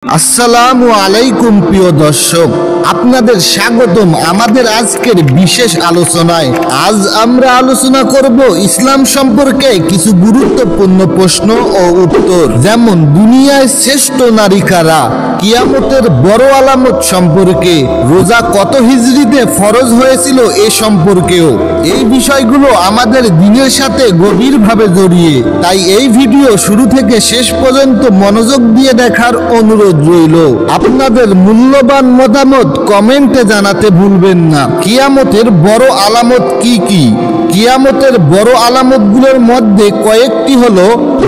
আসসালামু আলাইকুম প্রিয় দর্শক, আপনাদের স্বাগতম আমাদের আজকের বিশেষ আলোচনায়। আজ আমরা আলোচনা করব ইসলাম সম্পর্কে কিছু গুরুত্বপূর্ণ প্রশ্ন ও উত্তর, যেমন দুনিয়ায় শ্রেষ্ঠ নারী কারা, কিয়ামতের বড় আলামত সম্পর্কে, রোজা কত হিজরিতে ফরজ হয়েছিল এ সম্পর্কেও। এই বিষয়গুলো আমাদের দিনের সাথে গভীরভাবে জড়িয়ে, তাই এই ভিডিও শুরু থেকে শেষ পর্যন্ত মনোযোগ দিয়ে দেখার অনুরোধ রইল। আপনাদের মূল্যবান মতামত কমেন্টে জানাতে ভুলবেন না। কিয়ামতের বড় আলামত কি কি? কিয়ামতের বড় আলামতগুলোর মধ্যে কয়েকটি হলো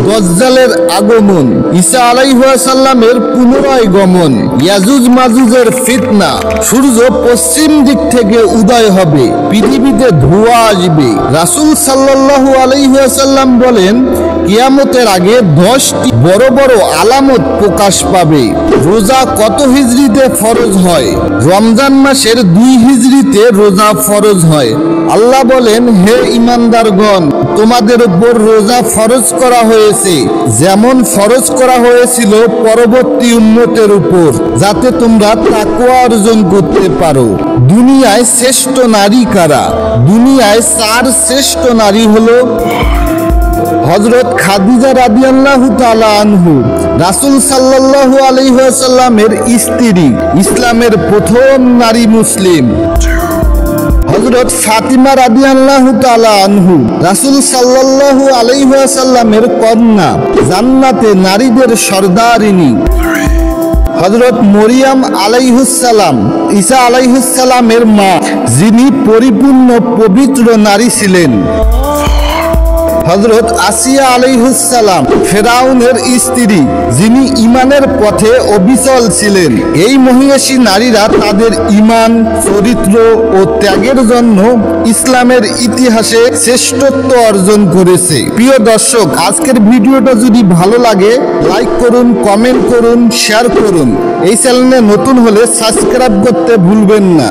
দাজ্জালের আগমন, ঈসা আলাইহিস সালামের পুনরায় গমন, ইয়াজুজ মাজুজের ফিতনা, সূর্য পশ্চিম দিক থেকে উদয় হবে, পৃথিবীতে ধোঁয়া আসবে। রাসূল সাল্লাল্লাহু আলাইহি ওয়াসাল্লাম বলেন, কিয়ামতের আগে 10টি বড় বড় আলামত প্রকাশ পাবে। রোজা কত হিজরিতে ফরজ হয়? রমজান মাসের 2 হিজরিতে রোজা ফরজ হয়। আল্লাহ বলেন, হে ঈমানদারগণ, তোমাদের উপর রোজা ফরজ করা হয়েছে যেমন ফরজ করা হয়েছিল পরবর্তী উম্মতের উপর, যাতে তোমরা তাকওয়া অর্জন করতে পারো। দুনিয়ায় শ্রেষ্ঠ নারী কারা? দুনিয়ায় 4 শ্রেষ্ঠ নারী হলো হযরত খাদিজা রাদিয়াল্লাহু তাআলা আনহু, রাসূল সাল্লাল্লাহু আলাইহি ওয়াসাল্লামের স্ত্রী, ইসলামের প্রথম নারী মুসলিম। হযরত ফাতিমা রাদিয়াল্লাহু তাআলা আনহু, রাসূল সাল্লাল্লাহু আলাইহি ওয়াসাল্লামের কন্যা, জান্নাতে নারীদের সর্দারিনী। হযরত মরিয়ম আলাইহিস সালাম, ঈসা আলাইহিস সালামের মা, যিনি পরিপূর্ণ পবিত্র নারী ছিলেন। হযরত আসিয়া আলাইহিস সালাম, ফেরাউনের স্ত্রী, যিনি ঈমানের পথে অবিচল ছিলেন। এই মহিষী নারীরা তাদের ঈমান, চরিত্র ও ত্যাগের জন্য ইসলামের ইতিহাসে শ্রেষ্ঠত্ব অর্জন করেছে। প্রিয় দর্শক, আজকের ভিডিওটা যদি ভালো লাগে লাইক করুন, কমেন্ট করুন, শেয়ার করুন। এই চ্যানেলে নতুন হলে সাবস্ক্রাইব করতে ভুলবেন না।